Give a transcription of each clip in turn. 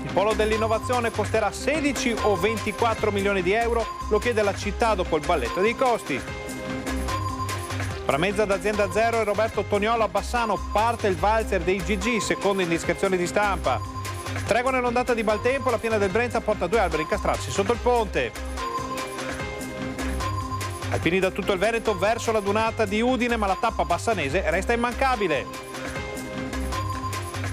Il polo dell'innovazione costerà 16 o 24 milioni di euro, lo chiede la città dopo il balletto dei costi. Pramezza d'azienda zero e Roberto Toniolo a Bassano, parte il valzer dei GG, secondo indiscrezioni di stampa. Tregua nell'ondata di maltempo, la piana del Brenta porta 2 alberi incastrati sotto il ponte. Alpini da tutto il Veneto verso la dunata di Udine, ma la tappa bassanese resta immancabile.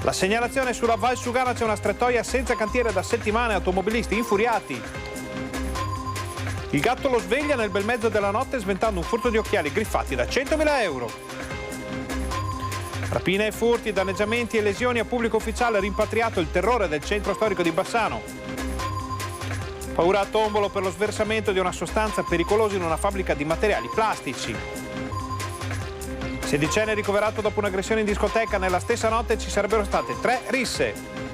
La segnalazione sulla Val Sugana, c'è una strettoia senza cantiere da settimane, automobilisti infuriati. Il gatto lo sveglia nel bel mezzo della notte sventando un furto di occhiali griffati da 100.000 euro. Rapine e furti, danneggiamenti e lesioni a pubblico ufficiale, rimpatriato il terrore del centro storico di Bassano. Paura a tombolo per lo sversamento di una sostanza pericolosa in una fabbrica di materiali plastici. Sedicenne ricoverato dopo un'aggressione in discoteca, nella stessa notte ci sarebbero state 3 risse.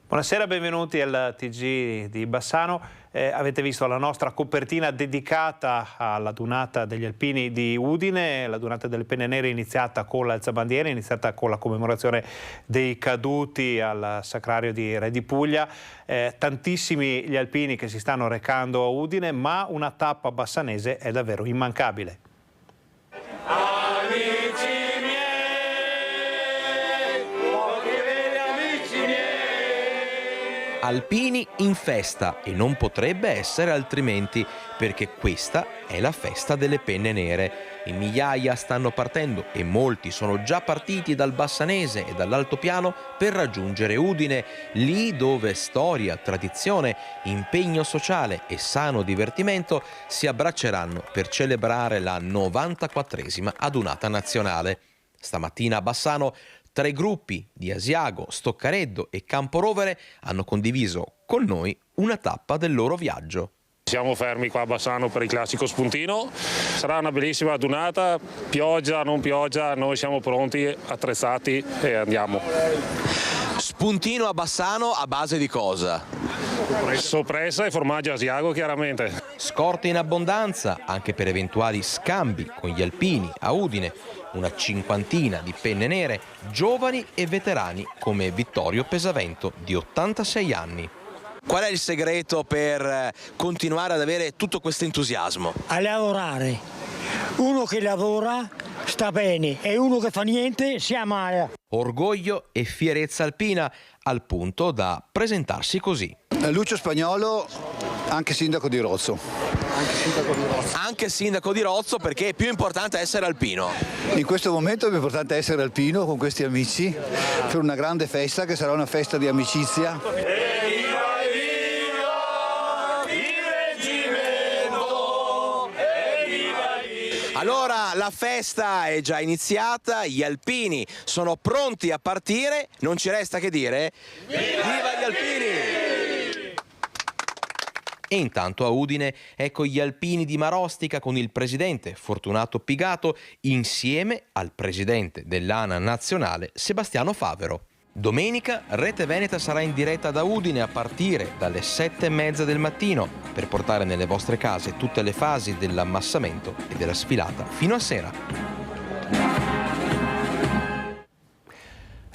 Buonasera, benvenuti al TG di Bassano. Avete visto la nostra copertina dedicata alla dunata degli alpini di Udine. La dunata delle penne nere è iniziata con l'alzabandiera, è iniziata con la commemorazione dei caduti al Sacrario di Re di Puglia. Tantissimi gli alpini che si stanno recando a Udine, ma una tappa bassanese è davvero immancabile. Alpini in festa, e non potrebbe essere altrimenti, perché questa è la festa delle penne nere. E migliaia stanno partendo e molti sono già partiti dal Bassanese e dall'altopiano per raggiungere Udine, lì dove storia, tradizione, impegno sociale e sano divertimento si abbracceranno per celebrare la 94esima adunata nazionale. Stamattina a Bassano 3 gruppi di Asiago, Stoccareddo e Camporovere hanno condiviso con noi una tappa del loro viaggio. Siamo fermi qua a Bassano per il classico spuntino, sarà una bellissima adunata, pioggia, non pioggia, noi siamo pronti, attrezzati e andiamo. Spuntino a Bassano a base di cosa? Soppressa e formaggio asiago chiaramente. Scorte in abbondanza anche per eventuali scambi con gli alpini a Udine. Una 50ina di penne nere, giovani e veterani come Vittorio Pesavento di 86 anni. Qual è il segreto per continuare ad avere tutto questo entusiasmo? A lavorare. Uno che lavora sta bene e uno che fa niente si ammala. Orgoglio e fierezza alpina al punto da presentarsi così. Lucio Spagnolo, anche sindaco di Rozzo. Anche sindaco di Rozzo, perché è più importante essere alpino. In questo momento è più importante essere alpino con questi amici per una grande festa che sarà una festa di amicizia. Allora la festa è già iniziata, gli alpini sono pronti a partire, non ci resta che dire viva gli alpini! E intanto a Udine ecco gli alpini di Marostica con il presidente Fortunato Pigato insieme al presidente dell'ANA nazionale Sebastiano Favero. Domenica Rete Veneta sarà in diretta da Udine a partire dalle 7:30 del mattino per portare nelle vostre case tutte le fasi dell'ammassamento e della sfilata fino a sera.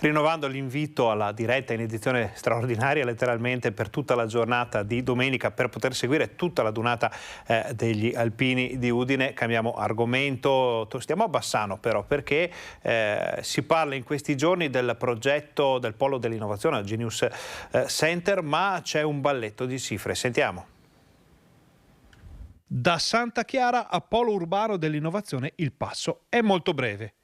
Rinnovando l'invito alla diretta in edizione straordinaria letteralmente per tutta la giornata di domenica per poter seguire tutta la dunata degli alpini di Udine, cambiamo argomento, stiamo a Bassano però perché si parla in questi giorni del progetto del Polo dell'Innovazione al Genius Center, ma c'è un balletto di cifre, sentiamo. Da Santa Chiara a polo urbano dell'innovazione il passo è molto breve.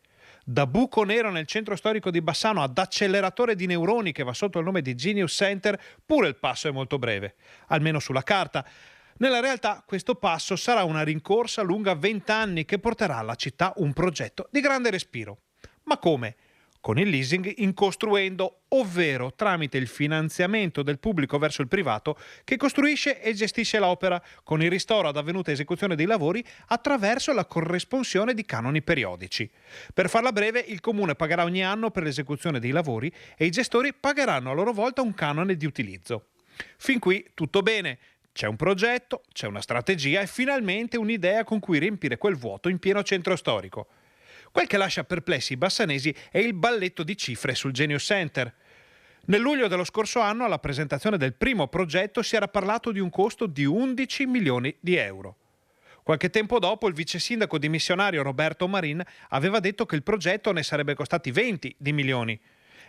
Da buco nero nel centro storico di Bassano ad acceleratore di neuroni che va sotto il nome di Genius Center, pure il passo è molto breve, almeno sulla carta. Nella realtà questo passo sarà una rincorsa lunga 20 anni che porterà alla città un progetto di grande respiro. Ma come? Con il leasing in costruendo, ovvero tramite il finanziamento del pubblico verso il privato che costruisce e gestisce l'opera, con il ristoro ad avvenuta esecuzione dei lavori attraverso la corresponsione di canoni periodici. Per farla breve, il Comune pagherà ogni anno per l'esecuzione dei lavori e i gestori pagheranno a loro volta un canone di utilizzo. Fin qui tutto bene. C'è un progetto, c'è una strategia e finalmente un'idea con cui riempire quel vuoto in pieno centro storico. Quel che lascia perplessi i bassanesi è il balletto di cifre sul Genius Center. Nel luglio dello scorso anno, alla presentazione del primo progetto, si era parlato di un costo di 11 milioni di euro. Qualche tempo dopo, il vice sindaco dimissionario Roberto Marin aveva detto che il progetto ne sarebbe costati 20 di milioni.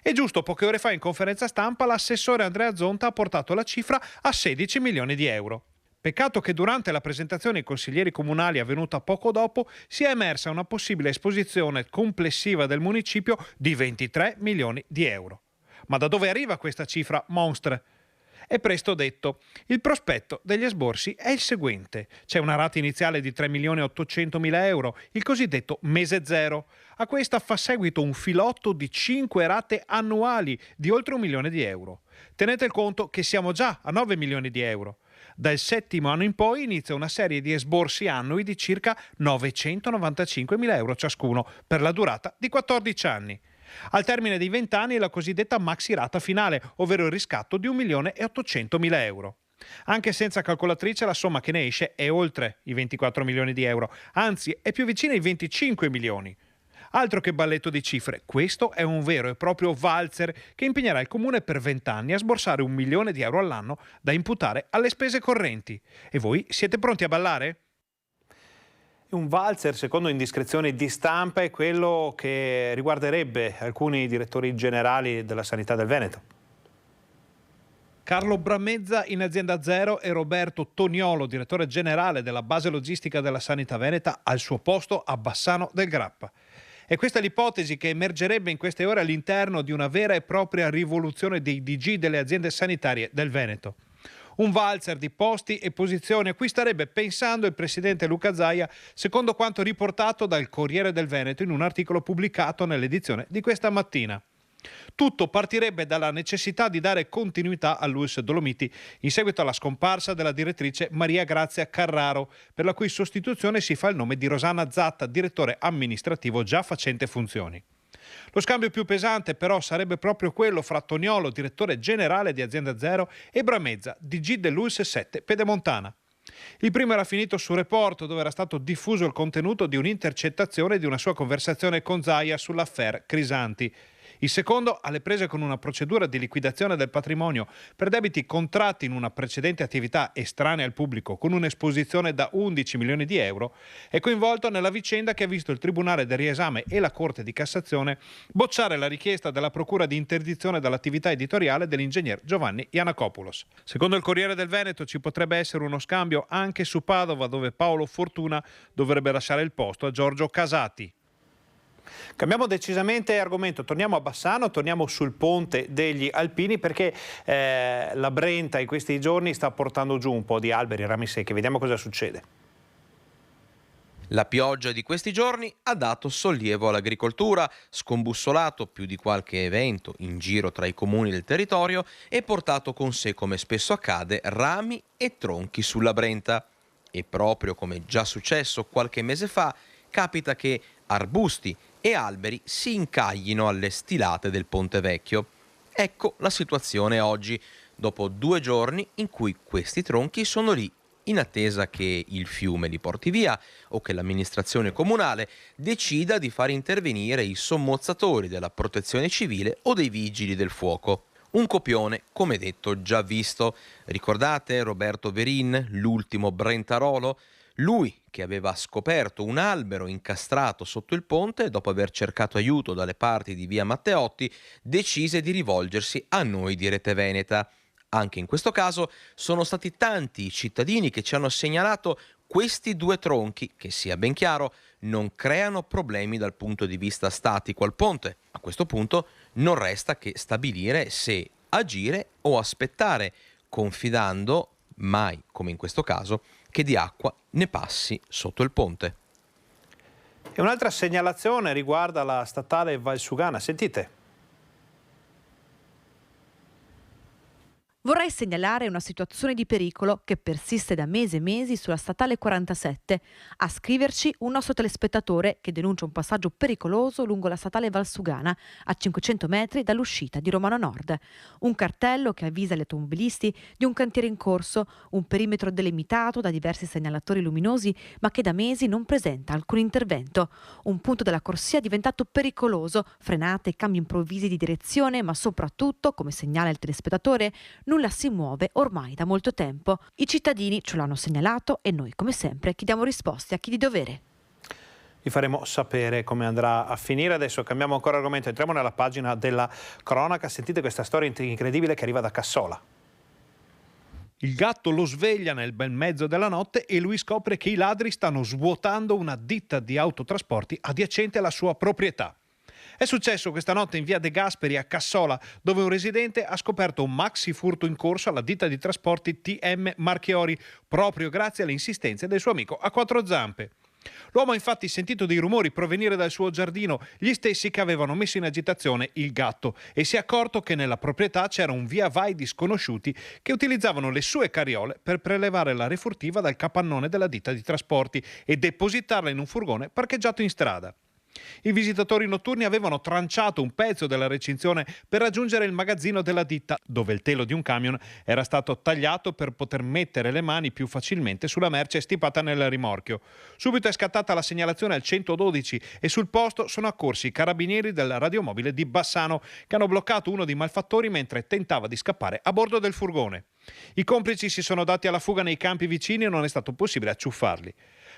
E giusto poche ore fa in conferenza stampa l'assessore Andrea Zonta ha portato la cifra a 16 milioni di euro. Peccato che durante la presentazione ai consiglieri comunali avvenuta poco dopo sia emersa una possibile esposizione complessiva del municipio di 23 milioni di euro. Ma da dove arriva questa cifra monstre? È presto detto. Il prospetto degli esborsi è il seguente. C'è una rata iniziale di 3.800.000 euro, il cosiddetto mese zero. A questa fa seguito un filotto di 5 rate annuali di oltre 1 milione di euro. Tenete conto che siamo già a 9 milioni di euro. Dal 7° anno in poi inizia una serie di esborsi annui di circa 995.000 euro ciascuno per la durata di 14 anni. Al termine dei 20 anni la cosiddetta maxirata finale, ovvero il riscatto di 1.800.000 euro. Anche senza calcolatrice la somma che ne esce è oltre i 24 milioni di euro, anzi è più vicina ai 25 milioni. Altro che balletto di cifre, questo è un vero e proprio valzer che impegnerà il Comune per 20 anni a sborsare 1 milione di euro all'anno da imputare alle spese correnti. E voi siete pronti a ballare? Un valzer, secondo indiscrezioni di stampa, è quello che riguarderebbe alcuni direttori generali della sanità del Veneto. Carlo Bramezza in Azienda Zero e Roberto Toniolo, direttore generale della base logistica della sanità veneta, al suo posto a Bassano del Grappa. E questa è l'ipotesi che emergerebbe in queste ore all'interno di una vera e propria rivoluzione dei DG delle aziende sanitarie del Veneto. Un valzer di posti e posizioni a cui starebbe pensando il presidente Luca Zaia, secondo quanto riportato dal Corriere del Veneto in un articolo pubblicato nell'edizione di questa mattina. Tutto partirebbe dalla necessità di dare continuità all'ULSS Dolomiti in seguito alla scomparsa della direttrice Maria Grazia Carraro, per la cui sostituzione si fa il nome di Rosanna Zatta, direttore amministrativo già facente funzioni. Lo scambio più pesante però sarebbe proprio quello fra Toniolo, direttore generale di Azienda Zero, e Bramezza, DG dell'ULSS 7 Pedemontana. Il primo era finito su Report, dove era stato diffuso il contenuto di un'intercettazione di una sua conversazione con Zaia sull'affaire Crisanti. Il secondo alle prese con una procedura di liquidazione del patrimonio per debiti contratti in una precedente attività estranea al pubblico con un'esposizione da 11 milioni di euro, è coinvolto nella vicenda che ha visto il Tribunale del Riesame e la Corte di Cassazione bocciare la richiesta della Procura di interdizione dall'attività editoriale dell'ingegner Giovanni Iannacopoulos. Secondo il Corriere del Veneto ci potrebbe essere uno scambio anche su Padova, dove Paolo Fortuna dovrebbe lasciare il posto a Giorgio Casati. Cambiamo decisamente argomento, torniamo a Bassano, torniamo sul ponte degli Alpini perché la Brenta in questi giorni sta portando giù un po' di alberi, rami secchi, vediamo cosa succede. La pioggia di questi giorni ha dato sollievo all'agricoltura, scombussolato più di qualche evento in giro tra i comuni del territorio e portato con sé, come spesso accade, rami e tronchi sulla Brenta. E proprio come già successo qualche mese fa, capita che arbusti e alberi si incaglino alle stilate del Ponte Vecchio. Ecco la situazione oggi, dopo 2 giorni in cui questi tronchi sono lì, in attesa che il fiume li porti via o che l'amministrazione comunale decida di far intervenire i sommozzatori della protezione civile o dei vigili del fuoco. Un copione, come detto, già visto. Ricordate Roberto Verin, l'ultimo Brentarolo? Lui che aveva scoperto un albero incastrato sotto il ponte e dopo aver cercato aiuto dalle parti di via Matteotti decise di rivolgersi a noi di Rete Veneta. Anche in questo caso sono stati tanti i cittadini che ci hanno segnalato Questi due tronchi, che sia ben chiaro, non creano problemi dal punto di vista statico al ponte. A questo punto non resta che stabilire se agire o aspettare, confidando, mai come in questo caso, che di acqua ne passi sotto il ponte. E un'altra segnalazione riguarda la statale Valsugana. Sentite. Vorrei segnalare una situazione di pericolo che persiste da mesi e mesi sulla statale 47. A scriverci un nostro telespettatore che denuncia un passaggio pericoloso lungo la statale Valsugana, a 500 metri dall'uscita di Romano Nord. Un cartello che avvisa gli automobilisti di un cantiere in corso, un perimetro delimitato da diversi segnalatori luminosi, ma che da mesi non presenta alcun intervento. Un punto della corsia diventato pericoloso, frenate, cambi improvvisi di direzione, ma soprattutto, come segnala il telespettatore, nulla si muove ormai da molto tempo. I cittadini ce l'hanno segnalato e noi, come sempre, chiediamo risposte a chi di dovere. Vi faremo sapere come andrà a finire. Adesso cambiamo ancora argomento, entriamo nella pagina della cronaca. Sentite questa storia incredibile che arriva da Cassola. Il gatto lo sveglia nel bel mezzo della notte e lui scopre che i ladri stanno svuotando una ditta di autotrasporti adiacente alla sua proprietà. È successo questa notte in via De Gasperi a Cassola, dove un residente ha scoperto un maxi furto in corso alla ditta di trasporti TM Marchiori, proprio grazie alle insistenze del suo amico a quattro zampe. L'uomo ha infatti sentito dei rumori provenire dal suo giardino, gli stessi che avevano messo in agitazione il gatto, e si è accorto che nella proprietà c'era un via vai di sconosciuti che utilizzavano le sue carriole per prelevare la refurtiva dal capannone della ditta di trasporti e depositarla in un furgone parcheggiato in strada. I visitatori notturni avevano tranciato un pezzo della recinzione per raggiungere il magazzino della ditta, dove il telo di un camion era stato tagliato per poter mettere le mani più facilmente sulla merce stipata nel rimorchio. Subito è scattata la segnalazione al 112 e sul posto sono accorsi i carabinieri del radiomobile di Bassano, che hanno bloccato uno dei malfattori mentre tentava di scappare a bordo del furgone. I complici si sono dati alla fuga nei campi vicini e non è stato possibile acciuffarli.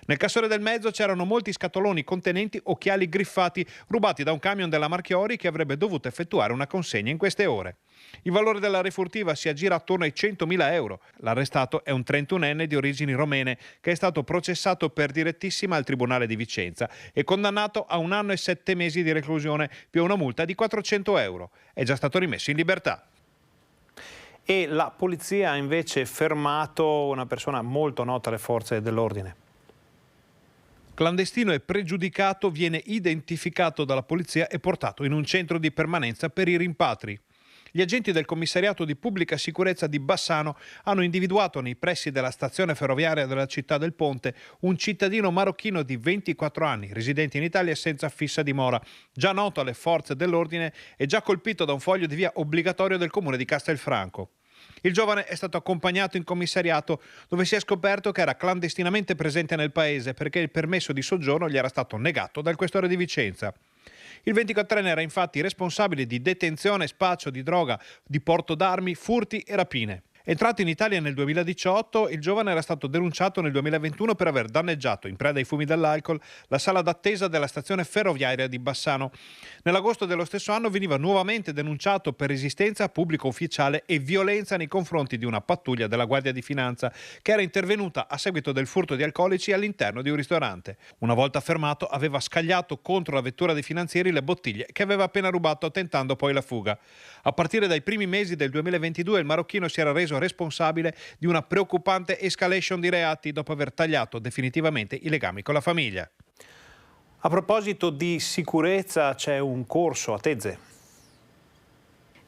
Nel cassone del mezzo c'erano molti scatoloni contenenti occhiali griffati rubati da un camion della Marchiori che avrebbe dovuto effettuare una consegna in queste ore. Il valore della refurtiva si aggira attorno ai 100.000 euro. L'arrestato è un 31enne di origini romene che è stato processato per direttissima al Tribunale di Vicenza e condannato a 1 anno e 7 mesi di reclusione più una multa di 400 euro. È già stato rimesso in libertà. E la polizia ha invece fermato una persona molto nota alle forze dell'ordine. Clandestino e pregiudicato, viene identificato dalla polizia e portato in un centro di permanenza per i rimpatri. Gli agenti del commissariato di pubblica sicurezza di Bassano hanno individuato nei pressi della stazione ferroviaria della città del Ponte un cittadino marocchino di 24 anni, residente in Italia e senza fissa dimora, già noto alle forze dell'ordine e già colpito da un foglio di via obbligatorio del comune di Castelfranco. Il giovane è stato accompagnato in commissariato, dove si è scoperto che era clandestinamente presente nel paese perché il permesso di soggiorno gli era stato negato dal questore di Vicenza. Il 24enne era infatti responsabile di detenzione e spaccio di droga, di porto d'armi, furti e rapine. Entrato in Italia nel 2018, il giovane era stato denunciato nel 2021 per aver danneggiato, in preda ai fumi dell'alcol, la sala d'attesa della stazione ferroviaria di Bassano. Nell'agosto dello stesso anno veniva nuovamente denunciato per resistenza a pubblico ufficiale e violenza nei confronti di una pattuglia della Guardia di Finanza che era intervenuta a seguito del furto di alcolici all'interno di un ristorante. Una volta fermato aveva scagliato contro la vettura dei finanzieri le bottiglie che aveva appena rubato, tentando poi la fuga. A partire dai primi mesi del 2022 il marocchino si era reso responsabile di una preoccupante escalation di reati dopo aver tagliato definitivamente i legami con la famiglia. A proposito di sicurezza, c'è un corso a Tezze.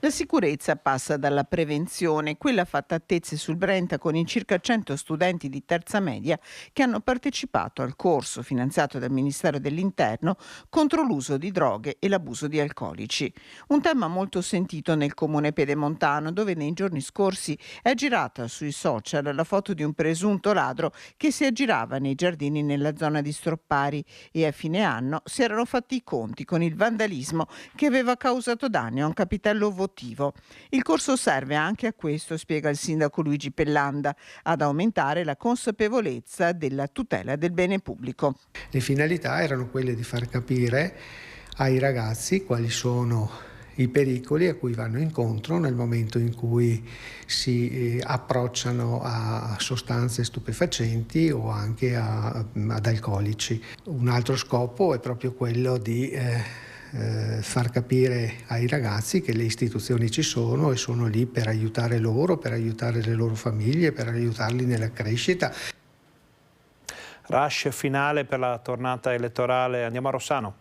La sicurezza passa dalla prevenzione, quella fatta a Tezze sul Brenta con i circa 100 studenti di terza media che hanno partecipato al corso finanziato dal Ministero dell'Interno contro l'uso di droghe e l'abuso di alcolici. Un tema molto sentito nel comune pedemontano, dove nei giorni scorsi è girata sui social la foto di un presunto ladro che si aggirava nei giardini nella zona di Stroppari e a fine anno si erano fatti i conti con il vandalismo che aveva causato danni a un capitello votivo. Il corso serve anche a questo, spiega il sindaco Luigi Pellanda, ad aumentare la consapevolezza della tutela del bene pubblico. Le finalità erano quelle di far capire ai ragazzi quali sono i pericoli a cui vanno incontro nel momento in cui si approcciano a sostanze stupefacenti o anche ad alcolici. Un altro scopo è proprio quello di far capire ai ragazzi che le istituzioni ci sono e sono lì per aiutare loro, per aiutare le loro famiglie, per aiutarli nella crescita. Rush finale per la tornata elettorale. Andiamo a Rossano.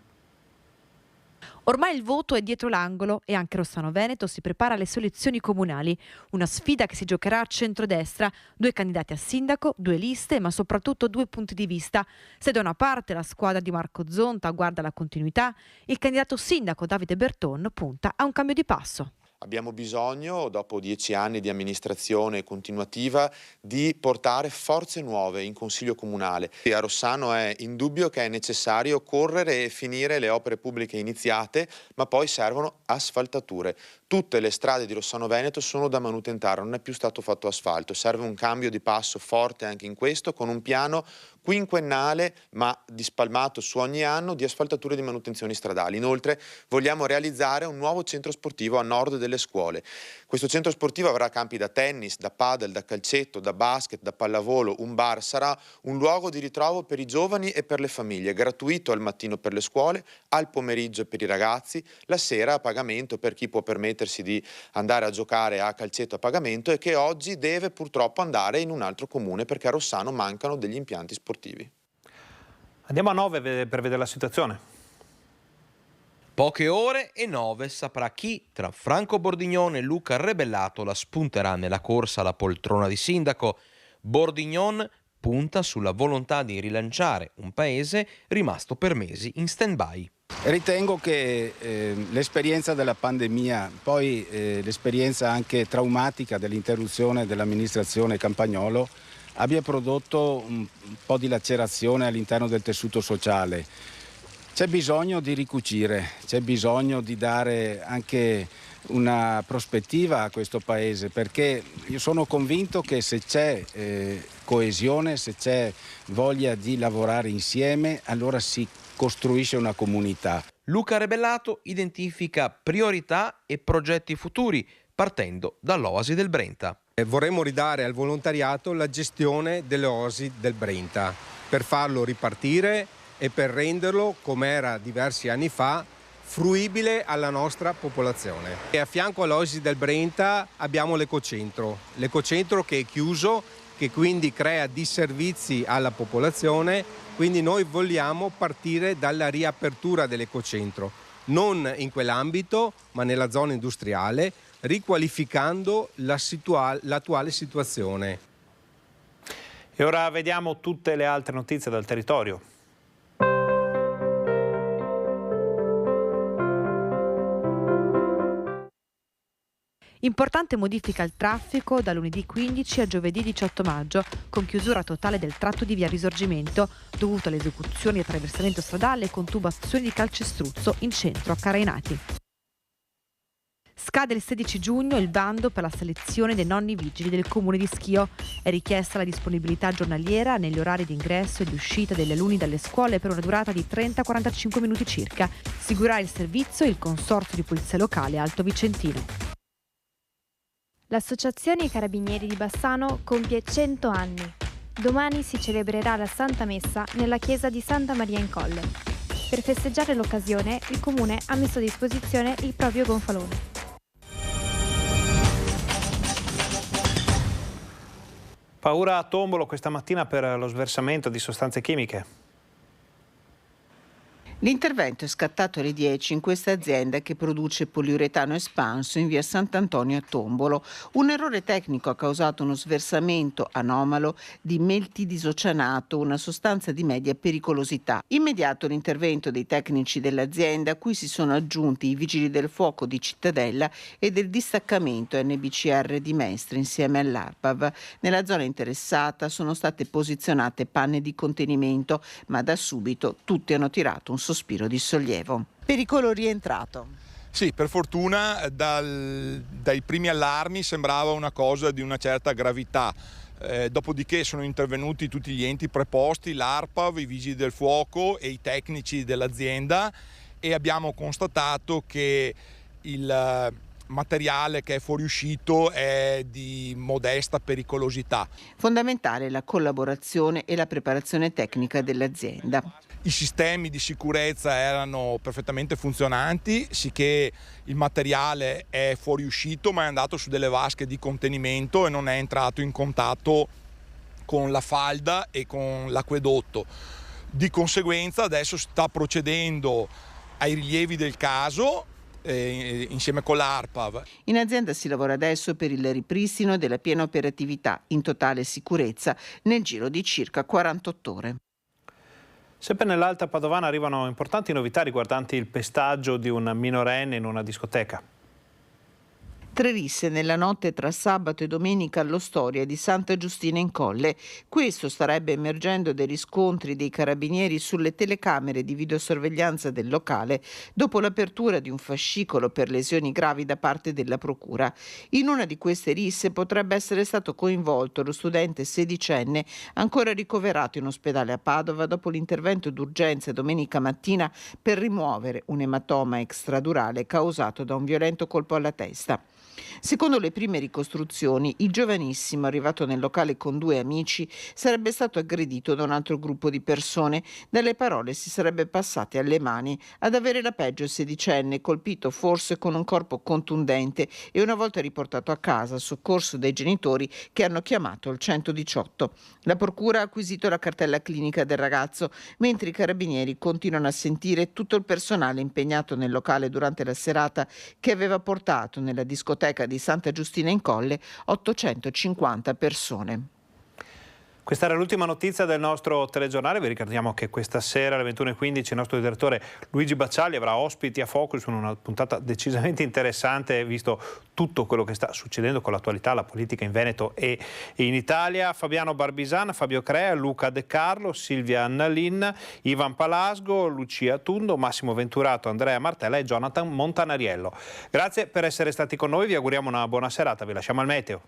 Ormai il voto è dietro l'angolo e anche Rossano Veneto si prepara alle sue elezioni comunali. Una sfida che si giocherà a centrodestra, 2 candidati a sindaco, 2 liste, ma soprattutto 2 punti di vista. Se da una parte la squadra di Marco Zonta guarda la continuità, il candidato sindaco Davide Berton punta a un cambio di passo. Abbiamo bisogno, dopo 10 anni di amministrazione continuativa, di portare forze nuove in Consiglio Comunale. A Rossano è indubbio che è necessario correre e finire le opere pubbliche iniziate, ma poi servono asfaltature. Tutte le strade di Rossano Veneto sono da manutentare, non è più stato fatto asfalto. Serve un cambio di passo forte anche in questo, con un piano quinquennale ma dispalmato su ogni anno di asfaltature di manutenzioni stradali. Inoltre vogliamo realizzare un nuovo centro sportivo a nord delle scuole. Questo centro sportivo avrà campi da tennis, da padel, da calcetto, da basket, da pallavolo, un bar. Sarà un luogo di ritrovo per i giovani e per le famiglie, gratuito al mattino per le scuole, al pomeriggio per i ragazzi, la sera a pagamento per chi può permettersi di andare a giocare a calcetto a pagamento e che oggi deve purtroppo andare in un altro comune perché a Rossano mancano degli impianti sportivi. Andiamo a 9 per vedere la situazione. Poche ore e 9 saprà chi tra Franco Bordignon e Luca Rebellato la spunterà nella corsa alla poltrona di sindaco. Bordignon punta sulla volontà di rilanciare un paese rimasto per mesi in stand-by. Ritengo che l'esperienza della pandemia, poi l'esperienza anche traumatica dell'interruzione dell'amministrazione Campagnolo abbia prodotto un po' di lacerazione all'interno del tessuto sociale. C'è bisogno di ricucire, c'è bisogno di dare anche una prospettiva a questo paese, perché io sono convinto che se c'è coesione, se c'è voglia di lavorare insieme, allora si costruisce una comunità. Luca Rebellato identifica priorità e progetti futuri partendo dall'Oasi del Brenta. Vorremmo ridare al volontariato la gestione delle oasi del Brenta per farlo ripartire e per renderlo, come era diversi anni fa, fruibile alla nostra popolazione. E a fianco all'oasi del Brenta abbiamo l'ecocentro che è chiuso, che quindi crea disservizi alla popolazione, quindi noi vogliamo partire dalla riapertura dell'ecocentro, non in quell'ambito ma nella zona industriale, riqualificando l'attuale situazione. E ora vediamo tutte le altre notizie dal territorio. Importante modifica al traffico da lunedì 15 a giovedì 18 maggio, con chiusura totale del tratto di via Risorgimento, dovuto alle esecuzioni di attraversamento stradale con tubazioni di calcestruzzo in centro a Carainati. Scade il 16 giugno il bando per la selezione dei nonni vigili del comune di Schio. È richiesta la disponibilità giornaliera negli orari di ingresso e di uscita degli alunni dalle scuole per una durata di 30-45 minuti circa. Seguirà il servizio il Consorzio di Polizia Locale Alto Vicentino. L'Associazione I Carabinieri di Bassano compie 100 anni. Domani si celebrerà la Santa Messa nella chiesa di Santa Maria in Colle. Per festeggiare l'occasione, il comune ha messo a disposizione il proprio gonfalone. Paura a Tombolo questa mattina per lo sversamento di sostanze chimiche. L'intervento è scattato alle 10 in questa azienda che produce poliuretano espanso in via Sant'Antonio a Tombolo. Un errore tecnico ha causato uno sversamento anomalo di meltidisocianato, una sostanza di media pericolosità. Immediato l'intervento dei tecnici dell'azienda, a cui si sono aggiunti i vigili del fuoco di Cittadella e del distaccamento NBCR di Mestre insieme all'ARPAV. Nella zona interessata sono state posizionate panne di contenimento, ma da subito tutti hanno tirato un sospiro di sollievo. Pericolo rientrato. Sì, per fortuna dai primi allarmi sembrava una cosa di una certa gravità. Dopodiché sono intervenuti tutti gli enti preposti, l'ARPAV, i vigili del fuoco e i tecnici dell'azienda, e abbiamo constatato che il materiale che è fuoriuscito è di modesta pericolosità. Fondamentale la collaborazione e la preparazione tecnica dell'azienda. I sistemi di sicurezza erano perfettamente funzionanti, sicché il materiale è fuoriuscito ma è andato su delle vasche di contenimento e non è entrato in contatto con la falda e con l'acquedotto. Di conseguenza adesso si sta procedendo ai rilievi del caso insieme con l'ARPAV. In azienda si lavora adesso per il ripristino della piena operatività in totale sicurezza nel giro di circa 48 ore. Sempre nell'Alta Padovana arrivano importanti novità riguardanti il pestaggio di un minorenne in una discoteca. 3 risse nella notte tra sabato e domenica all'Ostoria di Santa Giustina in Colle. Questo starebbe emergendo dai riscontri dei carabinieri sulle telecamere di videosorveglianza del locale dopo l'apertura di un fascicolo per lesioni gravi da parte della procura. In una di queste risse potrebbe essere stato coinvolto lo studente sedicenne ancora ricoverato in ospedale a Padova dopo l'intervento d'urgenza domenica mattina per rimuovere un ematoma extradurale causato da un violento colpo alla testa. Secondo le prime ricostruzioni, il giovanissimo, arrivato nel locale con 2 amici, sarebbe stato aggredito da un altro gruppo di persone. Dalle parole si sarebbe passati alle mani. Ad avere la peggio il sedicenne, colpito forse con un corpo contundente e una volta riportato a casa, soccorso dai genitori che hanno chiamato il 118. La procura ha acquisito la cartella clinica del ragazzo, mentre i carabinieri continuano a sentire tutto il personale impegnato nel locale durante la serata che aveva portato nella discoteca di Santa Giustina in Colle 850 persone. Questa era l'ultima notizia del nostro telegiornale. Vi ricordiamo che questa sera alle 21:15 il nostro direttore Luigi Bacciali avrà ospiti a Focus in una puntata decisamente interessante, visto tutto quello che sta succedendo con l'attualità, la politica in Veneto e in Italia. Fabiano Barbisan, Fabio Crea, Luca De Carlo, Silvia Annalin, Ivan Palasgo, Lucia Tundo, Massimo Venturato, Andrea Martella e Jonathan Montanariello. Grazie per essere stati con noi, vi auguriamo una buona serata, vi lasciamo al meteo.